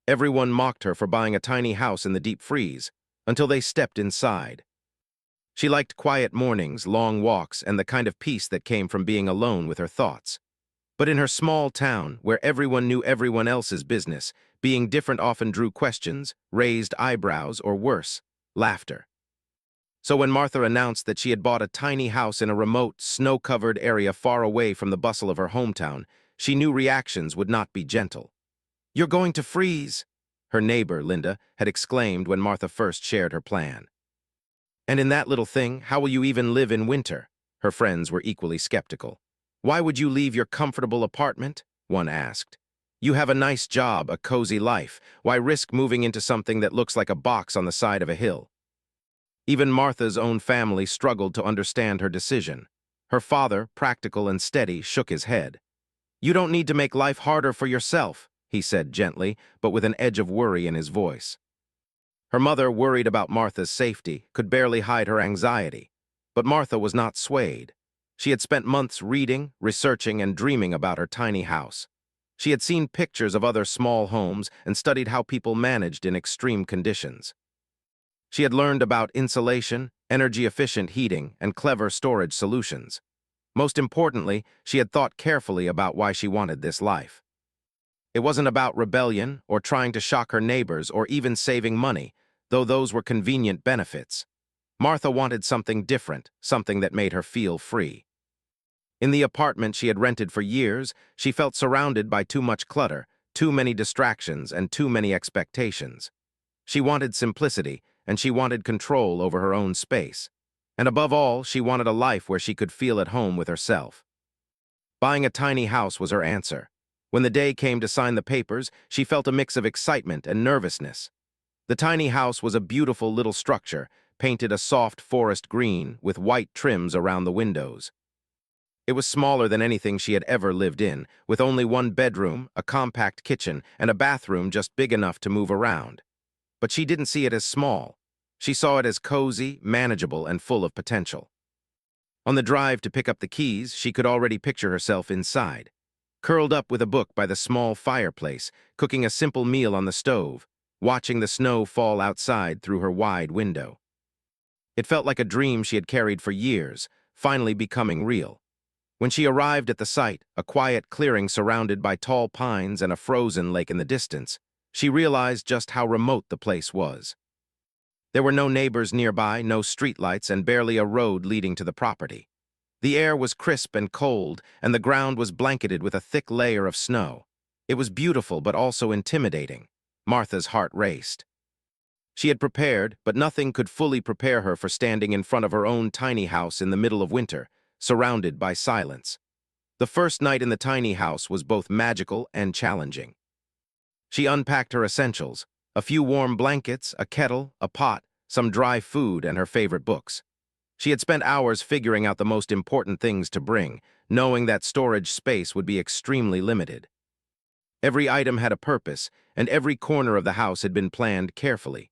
Everyone mocked her for buying a tiny house in the deep freeze, until they stepped inside. She liked quiet mornings, long walks, and the kind of peace that came from being alone with her thoughts. But in her small town, where everyone knew everyone else's business, being different often drew questions, raised eyebrows, or worse, laughter. So when Martha announced that she had bought a tiny house in a remote, snow-covered area far away from the bustle of her hometown, she knew reactions would not be gentle. "You're going to freeze," her neighbor, Linda, had exclaimed when Martha first shared her plan. "And in that little thing, how will you even live in winter?" Her friends were equally skeptical. "Why would you leave your comfortable apartment?" one asked. "You have a nice job, a cozy life. Why risk moving into something that looks like a box on the side of a hill?" Even Martha's own family struggled to understand her decision. Her father, practical and steady, shook his head. "You don't need to make life harder for yourself," he said gently, but with an edge of worry in his voice. Her mother, worried about Martha's safety, could barely hide her anxiety. But Martha was not swayed. She had spent months reading, researching, and dreaming about her tiny house. She had seen pictures of other small homes and studied how people managed in extreme conditions. She had learned about insulation, energy-efficient heating, and clever storage solutions. Most importantly, she had thought carefully about why she wanted this life. It wasn't about rebellion or trying to shock her neighbors or even saving money, though those were convenient benefits. Martha wanted something different, something that made her feel free. In the apartment she had rented for years, she felt surrounded by too much clutter, too many distractions, and too many expectations. She wanted simplicity, and she wanted control over her own space. And above all, she wanted a life where she could feel at home with herself. Buying a tiny house was her answer. When the day came to sign the papers, she felt a mix of excitement and nervousness. The tiny house was a beautiful little structure, painted a soft forest green with white trims around the windows. It was smaller than anything she had ever lived in, with only one bedroom, a compact kitchen, and a bathroom just big enough to move around. But she didn't see it as small. She saw it as cozy, manageable, and full of potential. On the drive to pick up the keys, she could already picture herself inside, curled up with a book by the small fireplace, cooking a simple meal on the stove, watching the snow fall outside through her wide window. It felt like a dream she had carried for years, finally becoming real. When she arrived at the site, a quiet clearing surrounded by tall pines and a frozen lake in the distance, she realized just how remote the place was. There were no neighbors nearby, no streetlights, and barely a road leading to the property. The air was crisp and cold, and the ground was blanketed with a thick layer of snow. It was beautiful but also intimidating. Martha's heart raced. She had prepared, but nothing could fully prepare her for standing in front of her own tiny house in the middle of winter, surrounded by silence. The first night in the tiny house was both magical and challenging. She unpacked her essentials, a few warm blankets, a kettle, a pot, some dry food, and her favorite books. She had spent hours figuring out the most important things to bring, knowing that storage space would be extremely limited. Every item had a purpose, and every corner of the house had been planned carefully.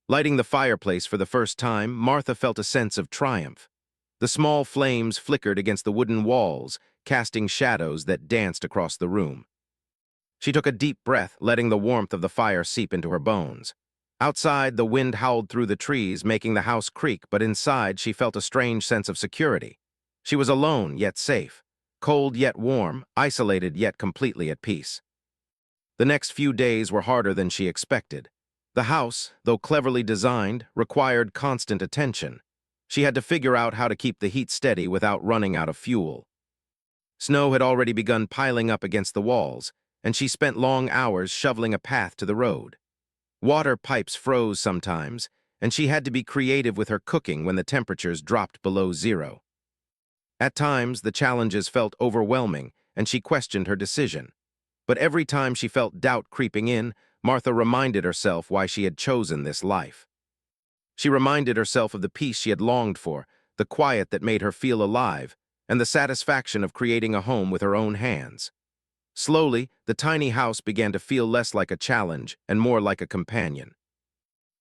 Lighting the fireplace for the first time, Martha felt a sense of triumph. The small flames flickered against the wooden walls, casting shadows that danced across the room. She took a deep breath, letting the warmth of the fire seep into her bones. Outside, the wind howled through the trees, making the house creak, but inside she felt a strange sense of security. She was alone, yet safe. Cold yet warm, isolated yet completely at peace. The next few days were harder than she expected. The house, though cleverly designed, required constant attention. She had to figure out how to keep the heat steady without running out of fuel. Snow had already begun piling up against the walls, and she spent long hours shoveling a path to the road. Water pipes froze sometimes, and she had to be creative with her cooking when the temperatures dropped below zero. At times, the challenges felt overwhelming, and she questioned her decision. But every time she felt doubt creeping in, Martha reminded herself why she had chosen this life. She reminded herself of the peace she had longed for, the quiet that made her feel alive, and the satisfaction of creating a home with her own hands. Slowly, the tiny house began to feel less like a challenge and more like a companion.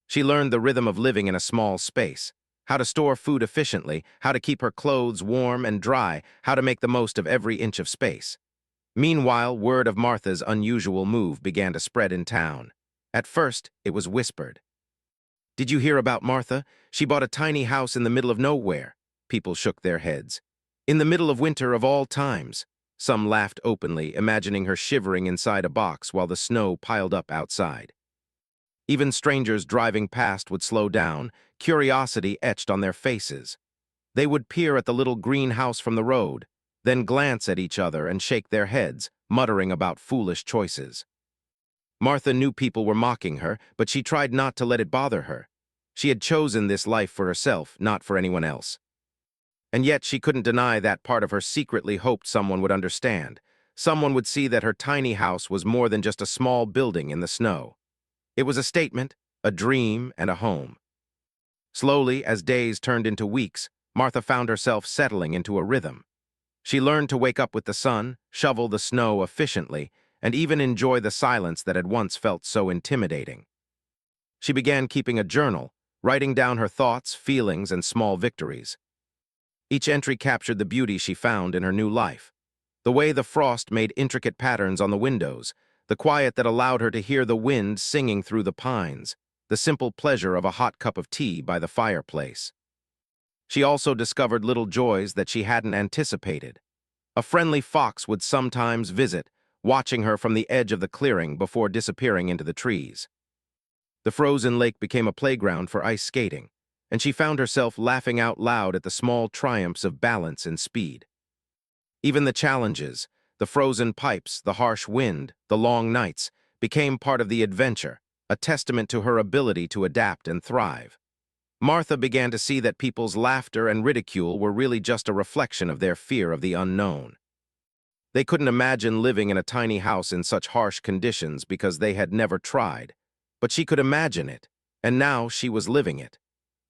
She learned the rhythm of living in a small space, how to store food efficiently, how to keep her clothes warm and dry, how to make the most of every inch of space. Meanwhile, word of Martha's unusual move began to spread in town. At first, it was whispered. "Did you hear about Martha? She bought a tiny house in the middle of nowhere." People shook their heads. "In the middle of winter of all times." Some laughed openly, imagining her shivering inside a box while the snow piled up outside. Even strangers driving past would slow down, curiosity etched on their faces. They would peer at the little green house from the road, then glance at each other and shake their heads, muttering about foolish choices. Martha knew people were mocking her, but she tried not to let it bother her. She had chosen this life for herself, not for anyone else. And yet she couldn't deny that part of her secretly hoped someone would understand. Someone would see that her tiny house was more than just a small building in the snow. It was a statement, a dream, and a home. Slowly, as days turned into weeks, Martha found herself settling into a rhythm. She learned to wake up with the sun, shovel the snow efficiently, and even enjoy the silence that had once felt so intimidating. She began keeping a journal, writing down her thoughts, feelings, and small victories. Each entry captured the beauty she found in her new life. The way the frost made intricate patterns on the windows, the quiet that allowed her to hear the wind singing through the pines, the simple pleasure of a hot cup of tea by the fireplace. She also discovered little joys that she hadn't anticipated. A friendly fox would sometimes visit, watching her from the edge of the clearing before disappearing into the trees. The frozen lake became a playground for ice skating, and she found herself laughing out loud at the small triumphs of balance and speed. Even the challenges, the frozen pipes, the harsh wind, the long nights, became part of the adventure, a testament to her ability to adapt and thrive. Martha began to see that people's laughter and ridicule were really just a reflection of their fear of the unknown. They couldn't imagine living in a tiny house in such harsh conditions because they had never tried. But she could imagine it, and now she was living it.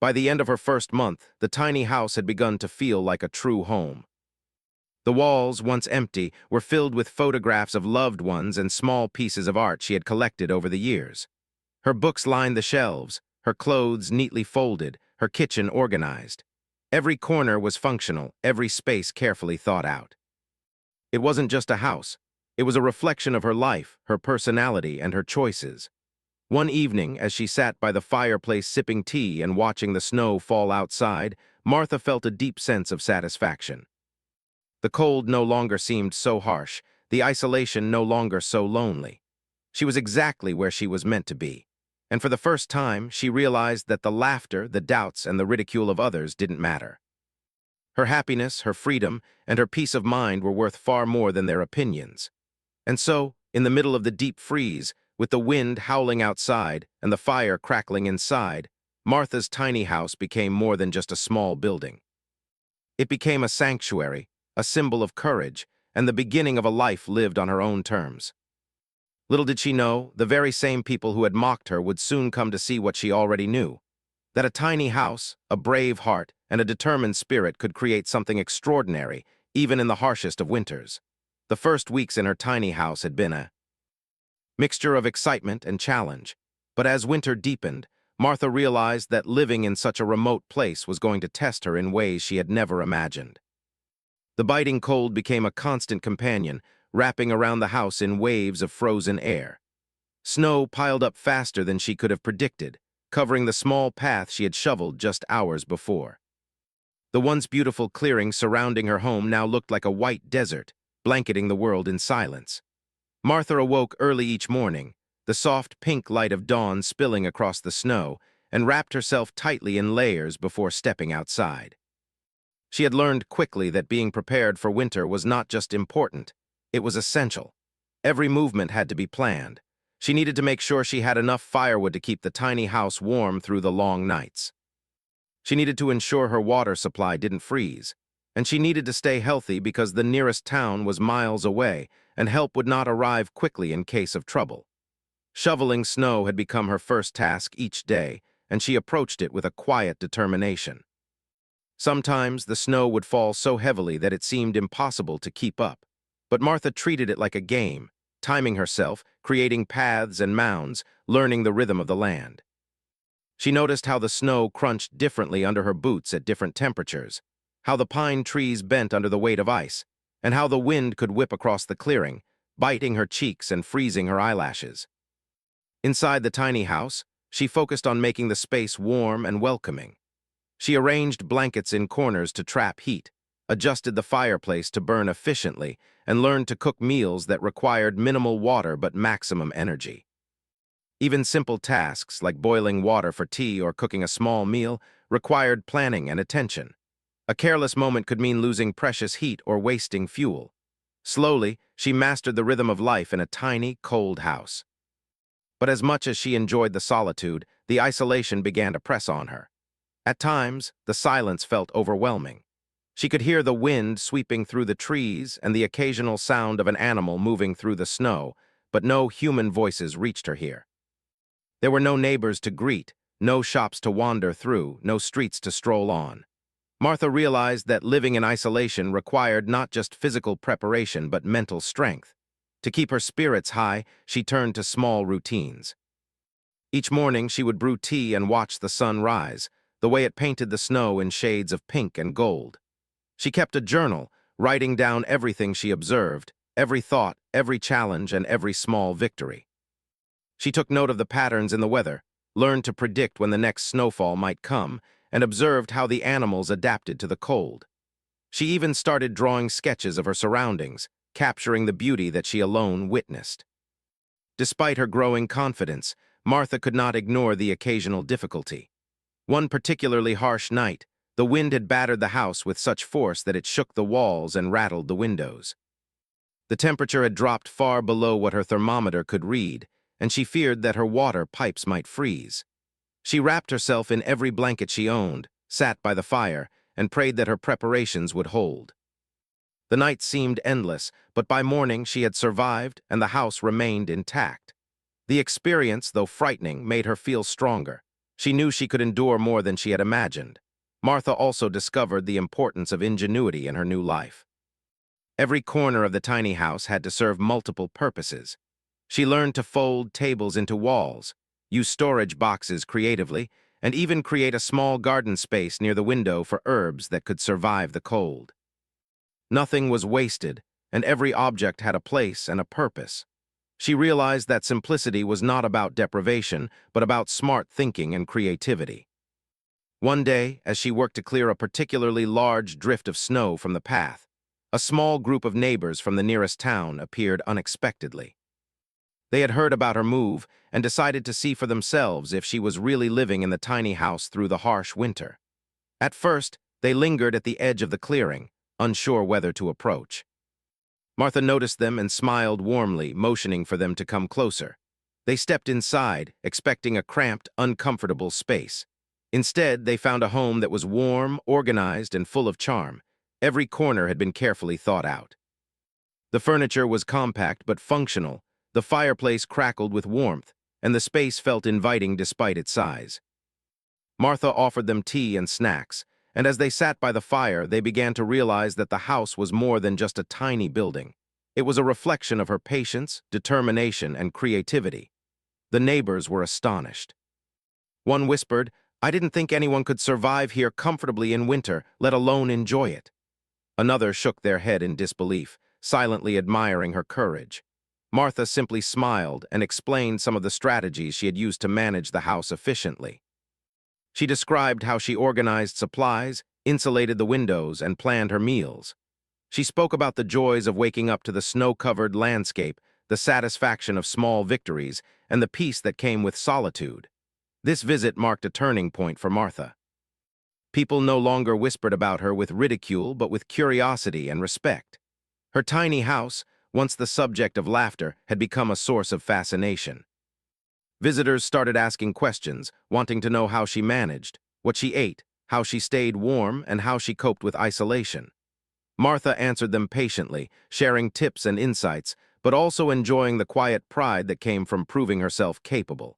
By the end of her first month, the tiny house had begun to feel like a true home. The walls, once empty, were filled with photographs of loved ones and small pieces of art she had collected over the years. Her books lined the shelves, her clothes neatly folded, her kitchen organized. Every corner was functional, every space carefully thought out. It wasn't just a house. It was a reflection of her life, her personality, and her choices. One evening, as she sat by the fireplace sipping tea and watching the snow fall outside, Martha felt a deep sense of satisfaction. The cold no longer seemed so harsh, the isolation no longer so lonely. She was exactly where she was meant to be. And for the first time, she realized that the laughter, the doubts, and the ridicule of others didn't matter. Her happiness, her freedom, and her peace of mind were worth far more than their opinions. And so, in the middle of the deep freeze, with the wind howling outside and the fire crackling inside, Martha's tiny house became more than just a small building. It became a sanctuary, a symbol of courage, and the beginning of a life lived on her own terms. Little did she know, the very same people who had mocked her would soon come to see what she already knew, that a tiny house, a brave heart, and a determined spirit could create something extraordinary, even in the harshest of winters. The first weeks in her tiny house had been a mixture of excitement and challenge, but as winter deepened, Martha realized that living in such a remote place was going to test her in ways she had never imagined. The biting cold became a constant companion, wrapping around the house in waves of frozen air. Snow piled up faster than she could have predicted, covering the small path she had shoveled just hours before. The once beautiful clearing surrounding her home now looked like a white desert, blanketing the world in silence. Martha awoke early each morning, the soft pink light of dawn spilling across the snow, and wrapped herself tightly in layers before stepping outside. She had learned quickly that being prepared for winter was not just important, it was essential. Every movement had to be planned. She needed to make sure she had enough firewood to keep the tiny house warm through the long nights. She needed to ensure her water supply didn't freeze, and she needed to stay healthy because the nearest town was miles away, and help would not arrive quickly in case of trouble. Shoveling snow had become her first task each day, and she approached it with a quiet determination. Sometimes the snow would fall so heavily that it seemed impossible to keep up, but Martha treated it like a game, timing herself, creating paths and mounds, learning the rhythm of the land. She noticed how the snow crunched differently under her boots at different temperatures, how the pine trees bent under the weight of ice, and how the wind could whip across the clearing, biting her cheeks and freezing her eyelashes. Inside the tiny house, she focused on making the space warm and welcoming. She arranged blankets in corners to trap heat, adjusted the fireplace to burn efficiently, and learned to cook meals that required minimal water but maximum energy. Even simple tasks like boiling water for tea or cooking a small meal required planning and attention. A careless moment could mean losing precious heat or wasting fuel. Slowly, she mastered the rhythm of life in a tiny, cold house. But as much as she enjoyed the solitude, the isolation began to press on her. At times, the silence felt overwhelming. She could hear the wind sweeping through the trees and the occasional sound of an animal moving through the snow, but no human voices reached her here. There were no neighbors to greet, no shops to wander through, no streets to stroll on. Martha realized that living in isolation required not just physical preparation but mental strength. To keep her spirits high, she turned to small routines. Each morning, she would brew tea and watch the sun rise, the way it painted the snow in shades of pink and gold. She kept a journal, writing down everything she observed, every thought, every challenge, and every small victory. She took note of the patterns in the weather, learned to predict when the next snowfall might come, and observed how the animals adapted to the cold. She even started drawing sketches of her surroundings, capturing the beauty that she alone witnessed. Despite her growing confidence, Martha could not ignore the occasional difficulty. One particularly harsh night, the wind had battered the house with such force that it shook the walls and rattled the windows. The temperature had dropped far below what her thermometer could read, and she feared that her water pipes might freeze. She wrapped herself in every blanket she owned, sat by the fire, and prayed that her preparations would hold. The night seemed endless, but by morning she had survived and the house remained intact. The experience, though frightening, made her feel stronger. She knew she could endure more than she had imagined. Martha also discovered the importance of ingenuity in her new life. Every corner of the tiny house had to serve multiple purposes. She learned to fold tables into walls, use storage boxes creatively, and even create a small garden space near the window for herbs that could survive the cold. Nothing was wasted, and every object had a place and a purpose. She realized that simplicity was not about deprivation, but about smart thinking and creativity. One day, as she worked to clear a particularly large drift of snow from the path, a small group of neighbors from the nearest town appeared unexpectedly. They had heard about her move and decided to see for themselves if she was really living in the tiny house through the harsh winter. At first, they lingered at the edge of the clearing, unsure whether to approach. Martha noticed them and smiled warmly, motioning for them to come closer. They stepped inside, expecting a cramped, uncomfortable space. Instead, they found a home that was warm, organized, and full of charm. Every corner had been carefully thought out. The furniture was compact but functional, the fireplace crackled with warmth, and the space felt inviting despite its size. Martha offered them tea and snacks, and as they sat by the fire, they began to realize that the house was more than just a tiny building. It was a reflection of her patience, determination, and creativity. The neighbors were astonished. One whispered, "I didn't think anyone could survive here comfortably in winter, let alone enjoy it." Another shook their head in disbelief, silently admiring her courage. Martha simply smiled and explained some of the strategies she had used to manage the house efficiently. She described how she organized supplies, insulated the windows, and planned her meals. She spoke about the joys of waking up to the snow-covered landscape, the satisfaction of small victories, and the peace that came with solitude. This visit marked a turning point for Martha. People no longer whispered about her with ridicule, but with curiosity and respect. Her tiny house, once the subject of laughter, had become a source of fascination. Visitors started asking questions, wanting to know how she managed, what she ate, how she stayed warm, and how she coped with isolation. Martha answered them patiently, sharing tips and insights, but also enjoying the quiet pride that came from proving herself capable.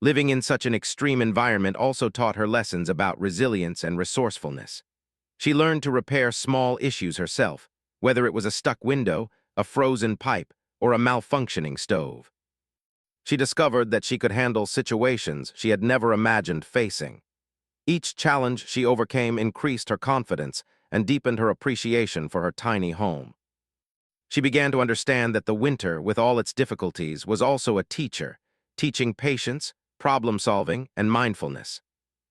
Living in such an extreme environment also taught her lessons about resilience and resourcefulness. She learned to repair small issues herself, whether it was a stuck window, a frozen pipe, or a malfunctioning stove. She discovered that she could handle situations she had never imagined facing. Each challenge she overcame increased her confidence and deepened her appreciation for her tiny home. She began to understand that the winter, with all its difficulties, was also a teacher, teaching patience, problem-solving, and mindfulness.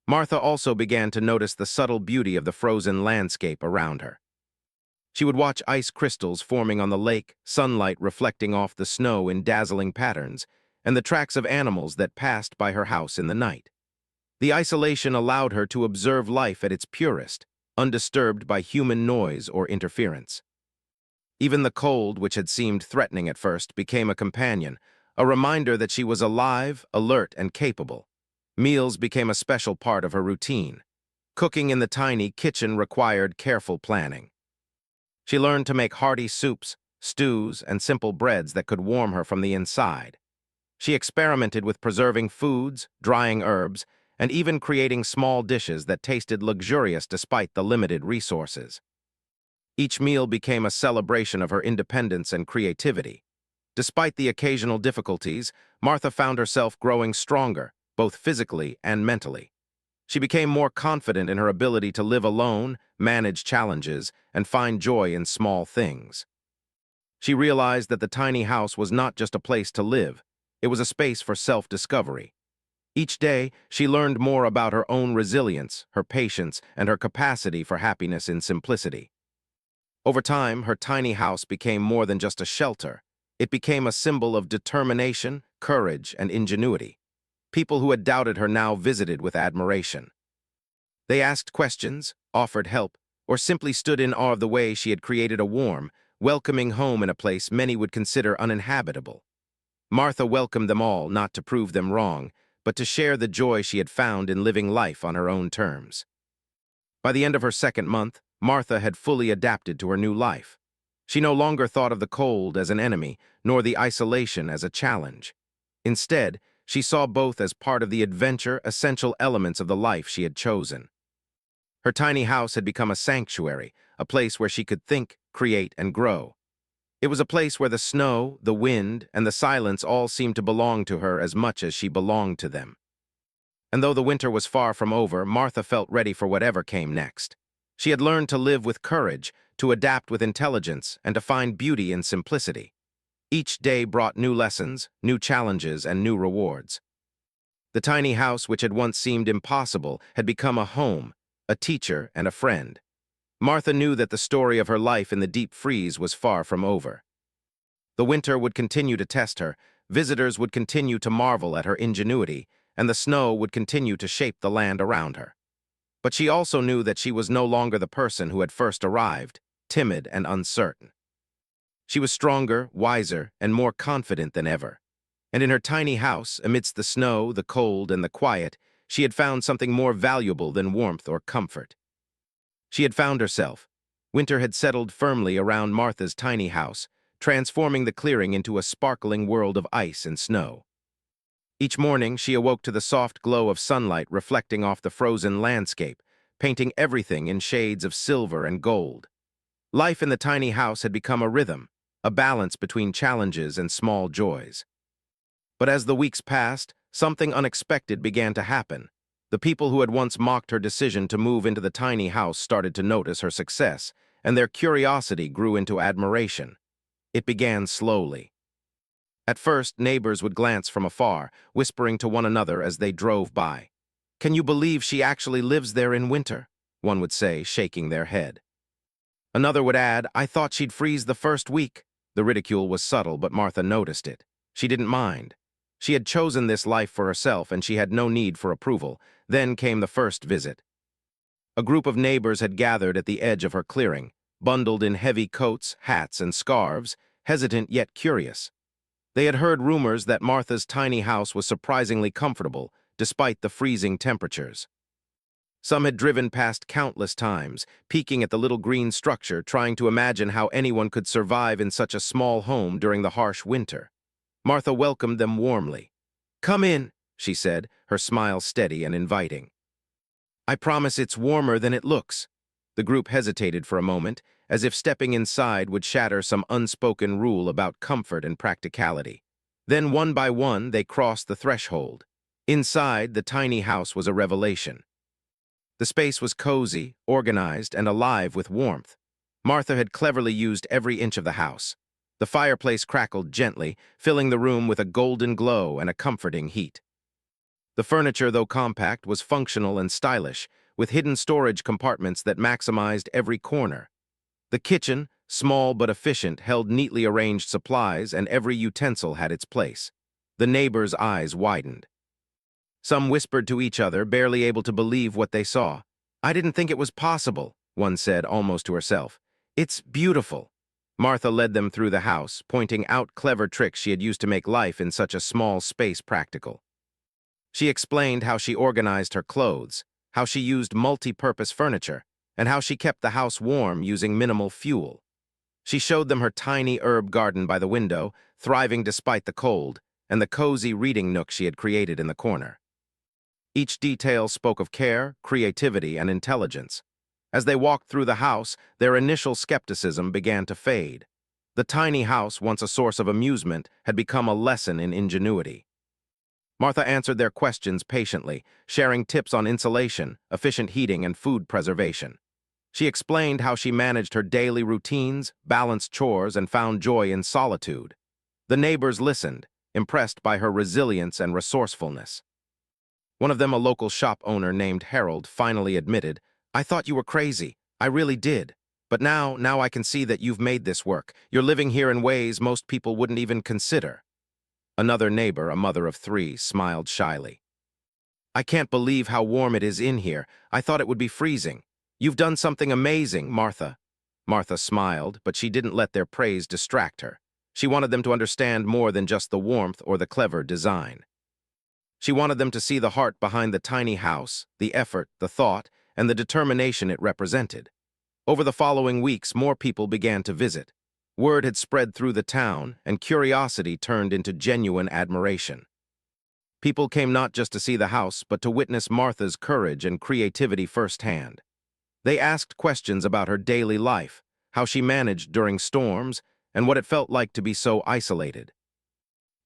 Martha also began to notice the subtle beauty of the frozen landscape around her. She would watch ice crystals forming on the lake, sunlight reflecting off the snow in dazzling patterns, and the tracks of animals that passed by her house in the night. The isolation allowed her to observe life at its purest, undisturbed by human noise or interference. Even the cold, which had seemed threatening at first, became a companion, a reminder that she was alive, alert, and capable. Meals became a special part of her routine. Cooking in the tiny kitchen required careful planning. She learned to make hearty soups, stews, and simple breads that could warm her from the inside. She experimented with preserving foods, drying herbs, and even creating small dishes that tasted luxurious despite the limited resources. Each meal became a celebration of her independence and creativity. Despite the occasional difficulties, Martha found herself growing stronger, both physically and mentally. She became more confident in her ability to live alone, manage challenges, and find joy in small things. She realized that the tiny house was not just a place to live, it was a space for self-discovery. Each day, she learned more about her own resilience, her patience, and her capacity for happiness in simplicity. Over time, her tiny house became more than just a shelter. It became a symbol of determination, courage, and ingenuity. People who had doubted her now visited with admiration. They asked questions, offered help, or simply stood in awe of the way she had created a warm, welcoming home in a place many would consider uninhabitable. Martha welcomed them all not to prove them wrong, but to share the joy she had found in living life on her own terms. By the end of her second month, Martha had fully adapted to her new life. She no longer thought of the cold as an enemy, nor the isolation as a challenge. Instead, she saw both as part of the adventure, essential elements of the life she had chosen. Her tiny house had become a sanctuary, a place where she could think, create, and grow. It was a place where the snow, the wind, and the silence all seemed to belong to her as much as she belonged to them. And though the winter was far from over, Martha felt ready for whatever came next. She had learned to live with courage, to adapt with intelligence, and to find beauty in simplicity. Each day brought new lessons, new challenges, and new rewards. The tiny house, which had once seemed impossible, had become a home, a teacher, and a friend. Martha knew that the story of her life in the deep freeze was far from over. The winter would continue to test her, visitors would continue to marvel at her ingenuity, and the snow would continue to shape the land around her. But she also knew that she was no longer the person who had first arrived, timid and uncertain. She was stronger, wiser, and more confident than ever. And in her tiny house, amidst the snow, the cold, and the quiet, she had found something more valuable than warmth or comfort. She had found herself. Winter had settled firmly around Martha's tiny house, transforming the clearing into a sparkling world of ice and snow. Each morning, she awoke to the soft glow of sunlight reflecting off the frozen landscape, painting everything in shades of silver and gold. Life in the tiny house had become a rhythm, a balance between challenges and small joys. But as the weeks passed, something unexpected began to happen. The people who had once mocked her decision to move into the tiny house started to notice her success, and their curiosity grew into admiration. It began slowly. At first, neighbors would glance from afar, whispering to one another as they drove by. "Can you believe she actually lives there in winter?" one would say, shaking their head. Another would add, "I thought she'd freeze the first week." The ridicule was subtle, but Martha noticed it. She didn't mind. She had chosen this life for herself, and she had no need for approval. Then came the first visit. A group of neighbors had gathered at the edge of her clearing, bundled in heavy coats, hats, and scarves, hesitant yet curious. They had heard rumors that Martha's tiny house was surprisingly comfortable, despite the freezing temperatures. Some had driven past countless times, peeking at the little green structure, trying to imagine how anyone could survive in such a small home during the harsh winter. Martha welcomed them warmly. "Come in," she said, her smile steady and inviting. "I promise it's warmer than it looks." The group hesitated for a moment, as if stepping inside would shatter some unspoken rule about comfort and practicality. Then, one by one, they crossed the threshold. Inside, the tiny house was a revelation. The space was cozy, organized, and alive with warmth. Martha had cleverly used every inch of the house. The fireplace crackled gently, filling the room with a golden glow and a comforting heat. The furniture, though compact, was functional and stylish, with hidden storage compartments that maximized every corner. The kitchen, small but efficient, held neatly arranged supplies, and every utensil had its place. The neighbors' eyes widened. Some whispered to each other, barely able to believe what they saw. "I didn't think it was possible," one said, almost to herself. "It's beautiful." Martha led them through the house, pointing out clever tricks she had used to make life in such a small space practical. She explained how she organized her clothes, how she used multi-purpose furniture, and how she kept the house warm using minimal fuel. She showed them her tiny herb garden by the window, thriving despite the cold, and the cozy reading nook she had created in the corner. Each detail spoke of care, creativity, and intelligence. As they walked through the house, their initial skepticism began to fade. The tiny house, once a source of amusement, had become a lesson in ingenuity. Martha answered their questions patiently, sharing tips on insulation, efficient heating, and food preservation. She explained how she managed her daily routines, balanced chores, and found joy in solitude. The neighbors listened, impressed by her resilience and resourcefulness. One of them, a local shop owner named Harold, finally admitted, "I thought you were crazy. I really did. But now I can see that you've made this work. You're living here in ways most people wouldn't even consider." Another neighbor, a mother of 3, smiled shyly. "I can't believe how warm it is in here. I thought it would be freezing. You've done something amazing, Martha." Martha smiled, but she didn't let their praise distract her. She wanted them to understand more than just the warmth or the clever design. She wanted them to see the heart behind the tiny house, the effort, the thought, and the determination it represented. Over the following weeks, more people began to visit. Word had spread through the town, and curiosity turned into genuine admiration. People came not just to see the house, but to witness Martha's courage and creativity firsthand. They asked questions about her daily life, how she managed during storms, and what it felt like to be so isolated.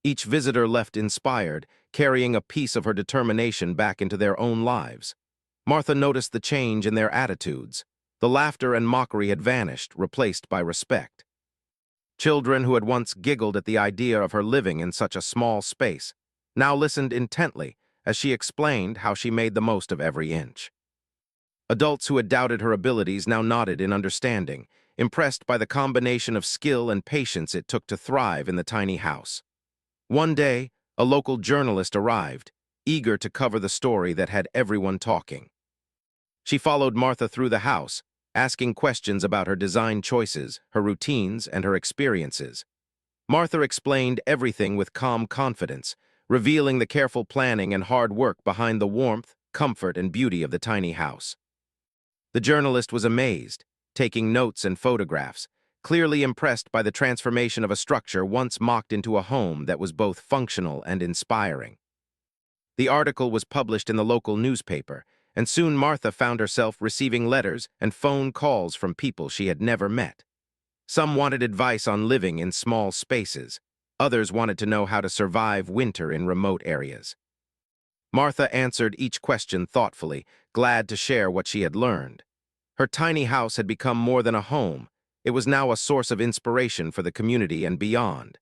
Each visitor left inspired, carrying a piece of her determination back into their own lives. Martha noticed the change in their attitudes. The laughter and mockery had vanished, replaced by respect. Children who had once giggled at the idea of her living in such a small space now listened intently as she explained how she made the most of every inch. Adults who had doubted her abilities now nodded in understanding, impressed by the combination of skill and patience it took to thrive in the tiny house. One day, a local journalist arrived, eager to cover the story that had everyone talking. She followed Martha through the house, asking questions about her design choices, her routines, and her experiences. Martha explained everything with calm confidence, revealing the careful planning and hard work behind the warmth, comfort, and beauty of the tiny house. The journalist was amazed, taking notes and photographs, clearly impressed by the transformation of a structure once mocked into a home that was both functional and inspiring. The article was published in the local newspaper, and soon Martha found herself receiving letters and phone calls from people she had never met. Some wanted advice on living in small spaces. Others wanted to know how to survive winter in remote areas. Martha answered each question thoughtfully, glad to share what she had learned. Her tiny house had become more than a home. It was now a source of inspiration for the community and beyond.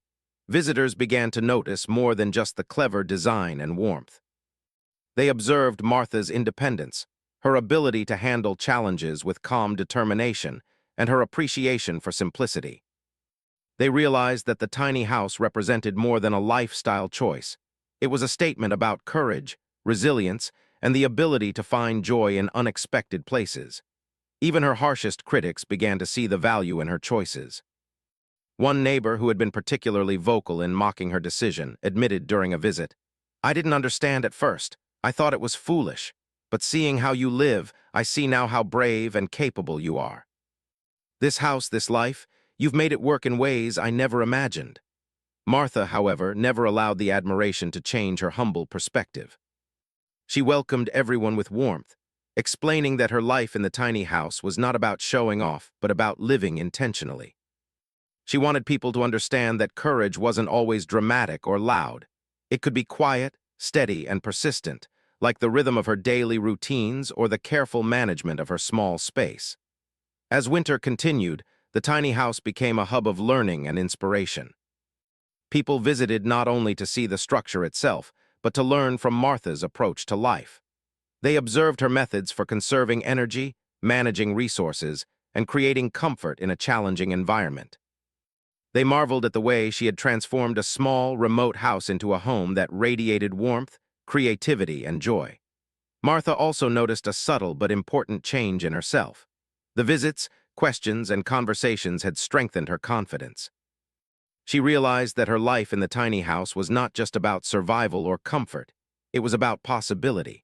Visitors began to notice more than just the clever design and warmth. They observed Martha's independence, her ability to handle challenges with calm determination, and her appreciation for simplicity. They realized that the tiny house represented more than a lifestyle choice. It was a statement about courage, resilience, and the ability to find joy in unexpected places. Even her harshest critics began to see the value in her choices. One neighbor, who had been particularly vocal in mocking her decision, admitted during a visit, "I didn't understand at first. I thought it was foolish. But seeing how you live, I see now how brave and capable you are. This house, this life, you've made it work in ways I never imagined." Martha, however, never allowed the admiration to change her humble perspective. She welcomed everyone with warmth, explaining that her life in the tiny house was not about showing off, but about living intentionally. She wanted people to understand that courage wasn't always dramatic or loud. It could be quiet, steady, and persistent, like the rhythm of her daily routines or the careful management of her small space. As winter continued, the tiny house became a hub of learning and inspiration. People visited not only to see the structure itself, but to learn from Martha's approach to life. They observed her methods for conserving energy, managing resources, and creating comfort in a challenging environment. They marveled at the way she had transformed a small, remote house into a home that radiated warmth, creativity, and joy. Martha also noticed a subtle but important change in herself. The visits, questions, and conversations had strengthened her confidence. She realized that her life in the tiny house was not just about survival or comfort, it was about possibility.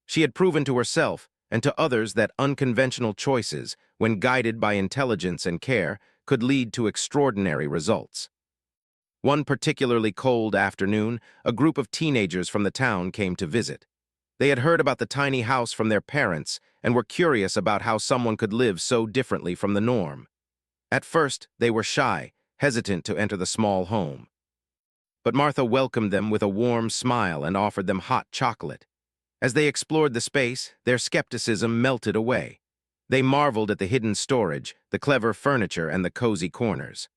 She had proven to herself and to others that unconventional choices, when guided by intelligence and care, could lead to extraordinary results. One particularly cold afternoon, a group of teenagers from the town came to visit. They had heard about the tiny house from their parents and were curious about how someone could live so differently from the norm. At first, they were shy, hesitant to enter the small home. But Martha welcomed them with a warm smile and offered them hot chocolate. As they explored the space, their skepticism melted away. They marveled at the hidden storage, the clever furniture, and the cozy corners.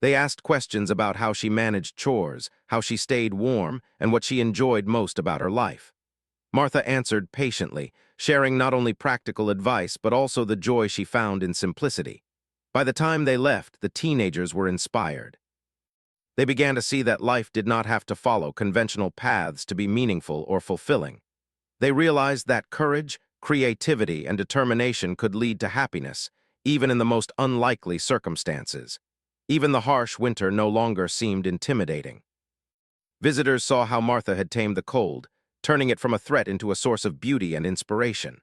They asked questions about how she managed chores, how she stayed warm, and what she enjoyed most about her life. Martha answered patiently, sharing not only practical advice but also the joy she found in simplicity. By the time they left, the teenagers were inspired. They began to see that life did not have to follow conventional paths to be meaningful or fulfilling. They realized that courage, creativity, and determination could lead to happiness, even in the most unlikely circumstances. Even the harsh winter no longer seemed intimidating. Visitors saw how Martha had tamed the cold, turning it from a threat into a source of beauty and inspiration.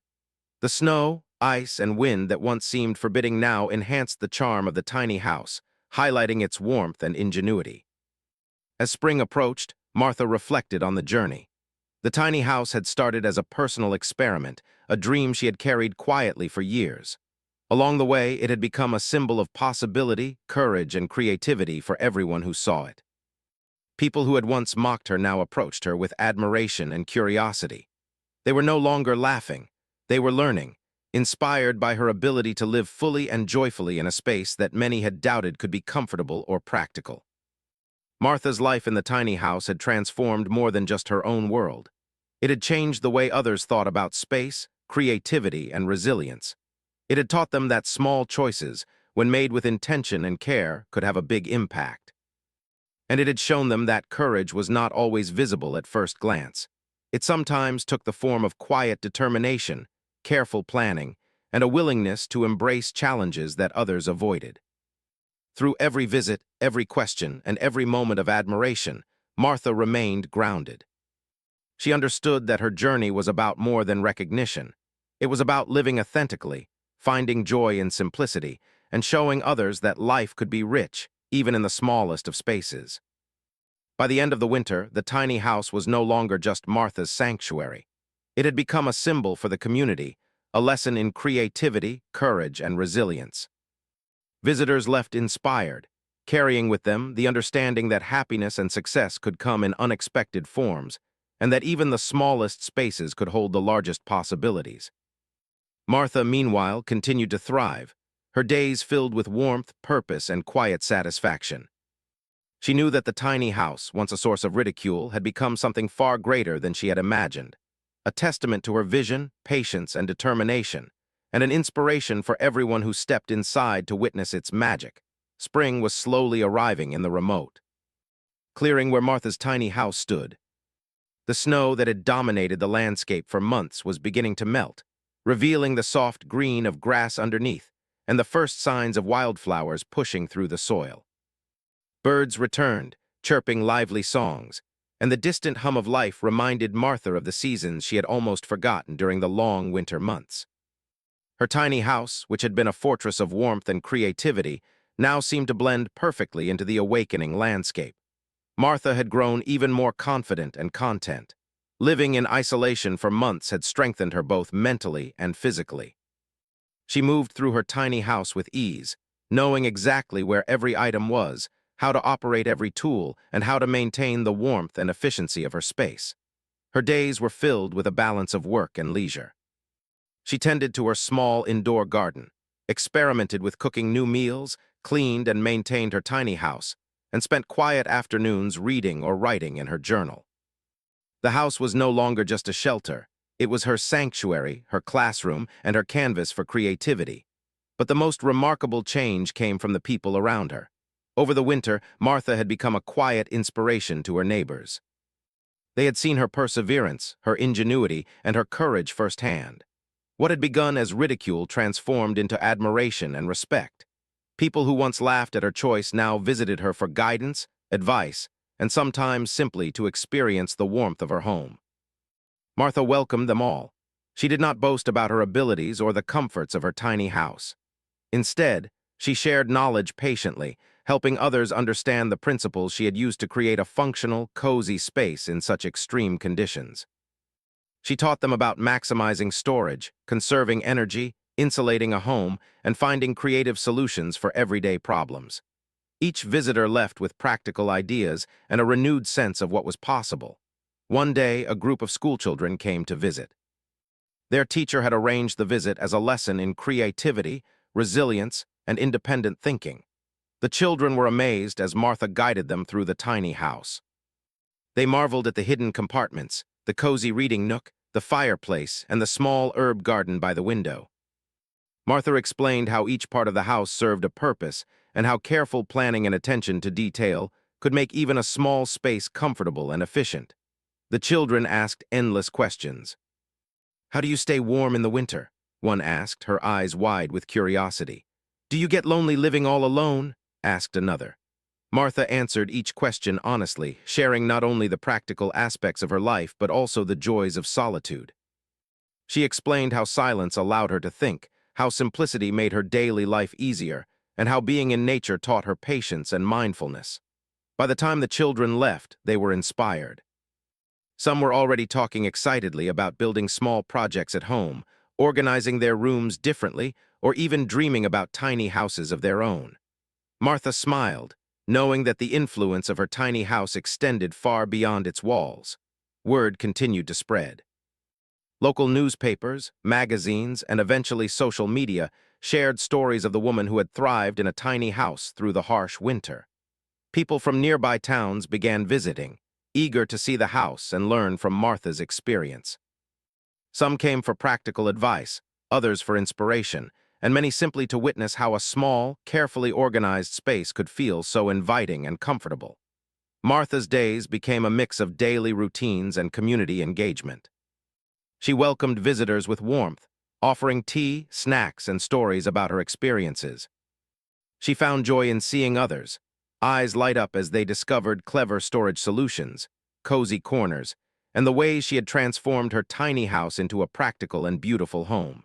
The snow, ice, and wind that once seemed forbidding now enhanced the charm of the tiny house, highlighting its warmth and ingenuity. As spring approached, Martha reflected on the journey. The tiny house had started as a personal experiment, a dream she had carried quietly for years. Along the way, it had become a symbol of possibility, courage, and creativity for everyone who saw it. People who had once mocked her now approached her with admiration and curiosity. They were no longer laughing. They were learning, inspired by her ability to live fully and joyfully in a space that many had doubted could be comfortable or practical. Martha's life in the tiny house had transformed more than just her own world. It had changed the way others thought about space, creativity, and resilience. It had taught them that small choices, when made with intention and care, could have a big impact. And it had shown them that courage was not always visible at first glance. It sometimes took the form of quiet determination, careful planning, and a willingness to embrace challenges that others avoided. Through every visit, every question, and every moment of admiration, Martha remained grounded. She understood that her journey was about more than recognition. It was about living authentically, finding joy in simplicity, and showing others that life could be rich, even in the smallest of spaces. By the end of the winter, the tiny house was no longer just Martha's sanctuary. It had become a symbol for the community, a lesson in creativity, courage, and resilience. Visitors left inspired, carrying with them the understanding that happiness and success could come in unexpected forms, and that even the smallest spaces could hold the largest possibilities. Martha, meanwhile, continued to thrive, her days filled with warmth, purpose, and quiet satisfaction. She knew that the tiny house, once a source of ridicule, had become something far greater than she had imagined, a testament to her vision, patience, and determination, and an inspiration for everyone who stepped inside to witness its magic. Spring was slowly arriving in the remote, clearing where Martha's tiny house stood. The snow that had dominated the landscape for months was beginning to melt, revealing the soft green of grass underneath and the first signs of wildflowers pushing through the soil. Birds returned, chirping lively songs, and the distant hum of life reminded Martha of the seasons she had almost forgotten during the long winter months. Her tiny house, which had been a fortress of warmth and creativity, now seemed to blend perfectly into the awakening landscape. Martha had grown even more confident and content. Living in isolation for months had strengthened her both mentally and physically. She moved through her tiny house with ease, knowing exactly where every item was, how to operate every tool, and how to maintain the warmth and efficiency of her space. Her days were filled with a balance of work and leisure. She tended to her small indoor garden, experimented with cooking new meals, cleaned and maintained her tiny house, and spent quiet afternoons reading or writing in her journal. The house was no longer just a shelter. It was her sanctuary, her classroom, and her canvas for creativity. But the most remarkable change came from the people around her. Over the winter, Martha had become a quiet inspiration to her neighbors. They had seen her perseverance, her ingenuity, and her courage firsthand. What had begun as ridicule transformed into admiration and respect. People who once laughed at her choice now visited her for guidance, advice, and sometimes simply to experience the warmth of her home. Martha welcomed them all. She did not boast about her abilities or the comforts of her tiny house. Instead, she shared knowledge patiently, helping others understand the principles she had used to create a functional, cozy space in such extreme conditions. She taught them about maximizing storage, conserving energy, insulating a home, and finding creative solutions for everyday problems. Each visitor left with practical ideas and a renewed sense of what was possible. One day, a group of schoolchildren came to visit. Their teacher had arranged the visit as a lesson in creativity, resilience, and independent thinking. The children were amazed as Martha guided them through the tiny house. They marveled at the hidden compartments, the cozy reading nook, the fireplace, and the small herb garden by the window. Martha explained how each part of the house served a purpose and how careful planning and attention to detail could make even a small space comfortable and efficient. The children asked endless questions. "How do you stay warm in the winter?" one asked, her eyes wide with curiosity. "Do you get lonely living all alone?" asked another. Martha answered each question honestly, sharing not only the practical aspects of her life but also the joys of solitude. She explained how silence allowed her to think, how simplicity made her daily life easier, and how being in nature taught her patience and mindfulness. By the time the children left, they were inspired. Some were already talking excitedly about building small projects at home, organizing their rooms differently, or even dreaming about tiny houses of their own. Martha smiled, knowing that the influence of her tiny house extended far beyond its walls. Word continued to spread. Local newspapers, magazines, and eventually social media shared stories of the woman who had thrived in a tiny house through the harsh winter. People from nearby towns began visiting, eager to see the house and learn from Martha's experience. Some came for practical advice, others for inspiration, and many simply to witness how a small, carefully organized space could feel so inviting and comfortable. Martha's days became a mix of daily routines and community engagement. She welcomed visitors with warmth, offering tea, snacks, and stories about her experiences. She found joy in seeing others, eyes light up as they discovered clever storage solutions, cozy corners, and the ways she had transformed her tiny house into a practical and beautiful home.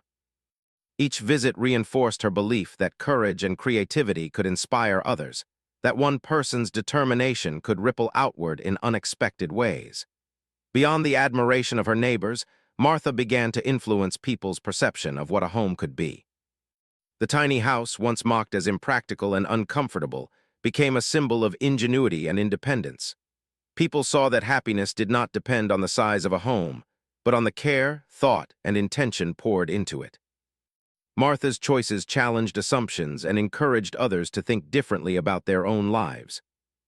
Each visit reinforced her belief that courage and creativity could inspire others, that one person's determination could ripple outward in unexpected ways. Beyond the admiration of her neighbors, Martha began to influence people's perception of what a home could be. The tiny house, once mocked as impractical and uncomfortable, became a symbol of ingenuity and independence. People saw that happiness did not depend on the size of a home, but on the care, thought, and intention poured into it. Martha's choices challenged assumptions and encouraged others to think differently about their own lives.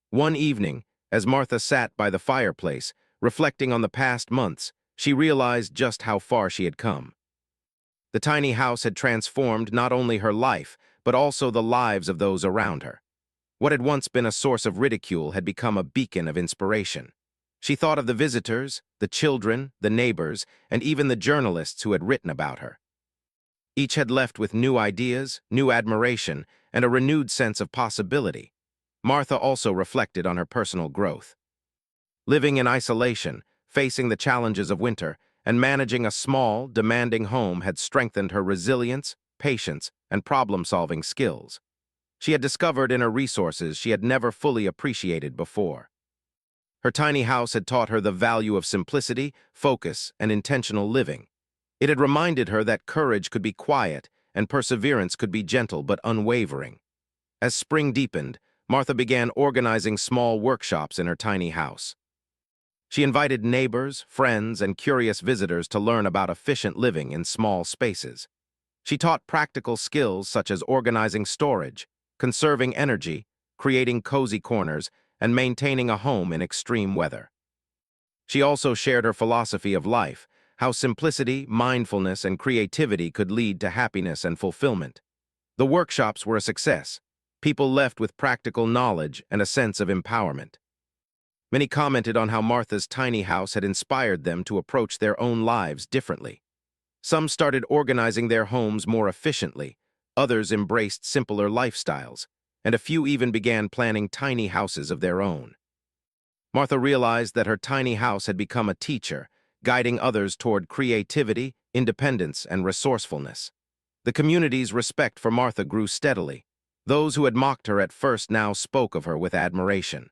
One evening, as Martha sat by the fireplace, reflecting on the past months, she realized just how far she had come. The tiny house had transformed not only her life, but also the lives of those around her. What had once been a source of ridicule had become a beacon of inspiration. She thought of the visitors, the children, the neighbors, and even the journalists who had written about her. Each had left with new ideas, new admiration, and a renewed sense of possibility. Martha also reflected on her personal growth. Living in isolation, facing the challenges of winter, and managing a small, demanding home had strengthened her resilience, patience, and problem-solving skills. She had discovered in her resources she had never fully appreciated before. Her tiny house had taught her the value of simplicity, focus, and intentional living. It had reminded her that courage could be quiet and perseverance could be gentle but unwavering. As spring deepened, Martha began organizing small workshops in her tiny house. She invited neighbors, friends, and curious visitors to learn about efficient living in small spaces. She taught practical skills such as organizing storage, conserving energy, creating cozy corners, and maintaining a home in extreme weather. She also shared her philosophy of life, how simplicity, mindfulness, and creativity could lead to happiness and fulfillment. The workshops were a success. People left with practical knowledge and a sense of empowerment. Many commented on how Martha's tiny house had inspired them to approach their own lives differently. Some started organizing their homes more efficiently, others embraced simpler lifestyles, and a few even began planning tiny houses of their own. Martha realized that her tiny house had become a teacher, guiding others toward creativity, independence, and resourcefulness. The community's respect for Martha grew steadily. Those who had mocked her at first now spoke of her with admiration.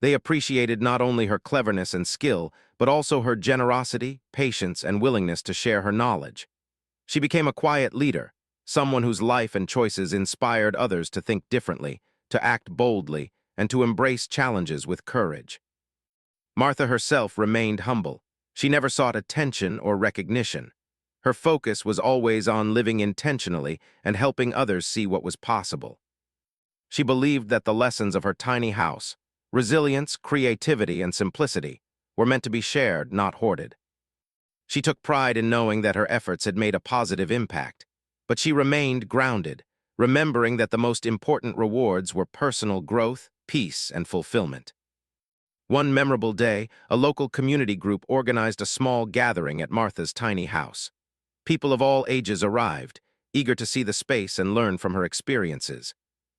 They appreciated not only her cleverness and skill, but also her generosity, patience, and willingness to share her knowledge. She became a quiet leader, someone whose life and choices inspired others to think differently, to act boldly, and to embrace challenges with courage. Martha herself remained humble. She never sought attention or recognition. Her focus was always on living intentionally and helping others see what was possible. She believed that the lessons of her tiny house, resilience, creativity, and simplicity, were meant to be shared, not hoarded. She took pride in knowing that her efforts had made a positive impact, but she remained grounded, remembering that the most important rewards were personal growth, peace, and fulfillment. One memorable day, a local community group organized a small gathering at Martha's tiny house. People of all ages arrived, eager to see the space and learn from her experiences.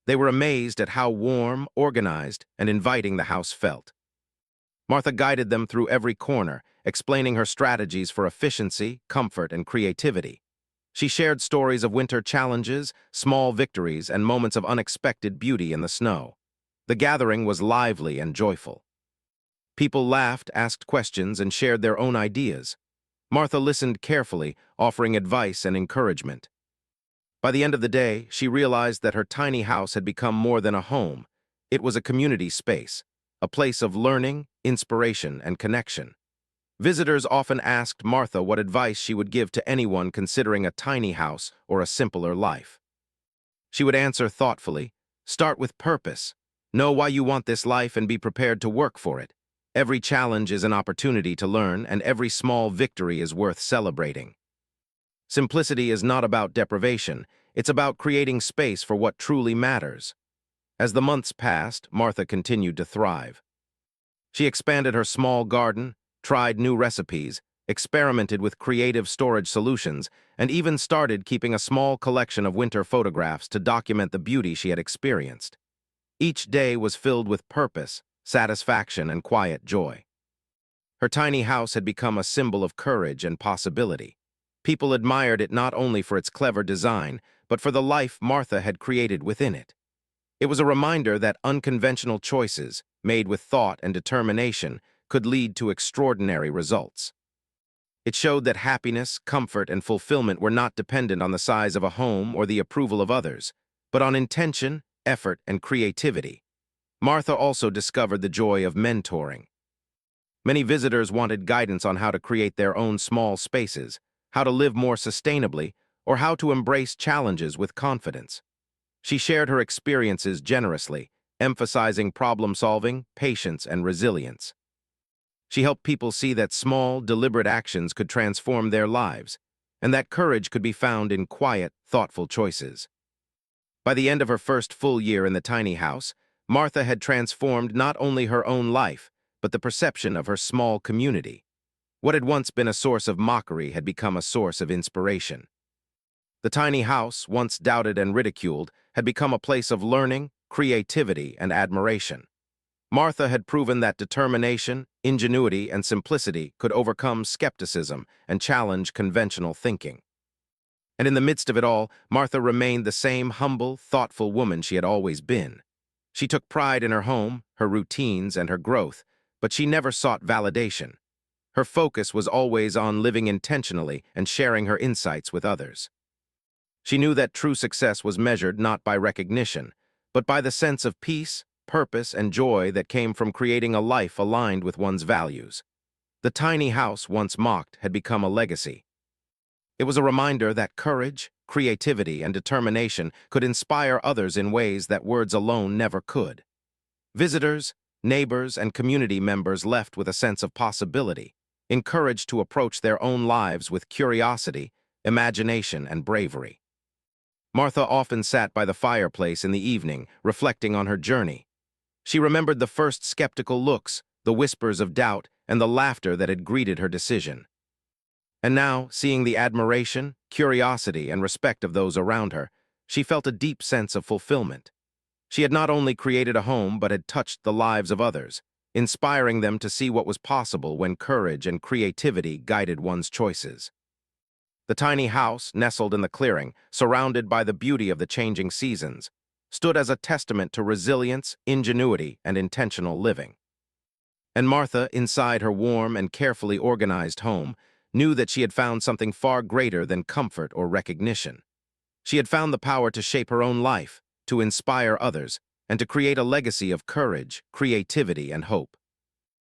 They were amazed at how warm, organized, and inviting the house felt. Martha guided them through every corner, explaining her strategies for efficiency, comfort, and creativity. She shared stories of winter challenges, small victories, and moments of unexpected beauty in the snow. The gathering was lively and joyful. People laughed, asked questions, and shared their own ideas. Martha listened carefully, offering advice and encouragement. By the end of the day, she realized that her tiny house had become more than a home. It was a community space, a place of learning, inspiration, and connection. Visitors often asked Martha what advice she would give to anyone considering a tiny house or a simpler life. She would answer thoughtfully, "Start with purpose. Know why you want this life and be prepared to work for it. Every challenge is an opportunity to learn, and every small victory is worth celebrating." Simplicity is not about deprivation, it's about creating space for what truly matters. As the months passed, Martha continued to thrive. She expanded her small garden, tried new recipes, experimented with creative storage solutions, and even started keeping a small collection of winter photographs to document the beauty she had experienced. Each day was filled with purpose, satisfaction, and quiet joy. Her tiny house had become a symbol of courage and possibility. People admired it not only for its clever design, but for the life Martha had created within it. It was a reminder that unconventional choices, made with thought and determination, could lead to extraordinary results. It showed that happiness, comfort, and fulfillment were not dependent on the size of a home or the approval of others, but on intention, effort, and creativity. Martha also discovered the joy of mentoring. Many visitors wanted guidance on how to create their own small spaces, how to live more sustainably, or how to embrace challenges with confidence. She shared her experiences generously, emphasizing problem-solving, patience, and resilience. She helped people see that small, deliberate actions could transform their lives, and that courage could be found in quiet, thoughtful choices. By the end of her first full year in the tiny house, Martha had transformed not only her own life, but the perception of her small community. What had once been a source of mockery had become a source of inspiration. The tiny house, once doubted and ridiculed, had become a place of learning, creativity, and admiration. Martha had proven that determination, ingenuity, and simplicity could overcome skepticism and challenge conventional thinking. And in the midst of it all, Martha remained the same humble, thoughtful woman she had always been. She took pride in her home, her routines, and her growth, but she never sought validation. Her focus was always on living intentionally and sharing her insights with others. She knew that true success was measured not by recognition, but by the sense of peace, purpose, and joy that came from creating a life aligned with one's values. The tiny house once mocked had become a legacy. It was a reminder that courage, creativity, and determination could inspire others in ways that words alone never could. Visitors, neighbors, and community members left with a sense of possibility, encouraged to approach their own lives with curiosity, imagination, and bravery. Martha often sat by the fireplace in the evening, reflecting on her journey. She remembered the first skeptical looks, the whispers of doubt, and the laughter that had greeted her decision. And now, seeing the admiration, curiosity, and respect of those around her, she felt a deep sense of fulfillment. She had not only created a home but had touched the lives of others, inspiring them to see what was possible when courage and creativity guided one's choices. The tiny house, nestled in the clearing, surrounded by the beauty of the changing seasons, stood as a testament to resilience, ingenuity, and intentional living. And Martha, inside her warm and carefully organized home, knew that she had found something far greater than comfort or recognition. She had found the power to shape her own life, to inspire others, and to create a legacy of courage, creativity, and hope.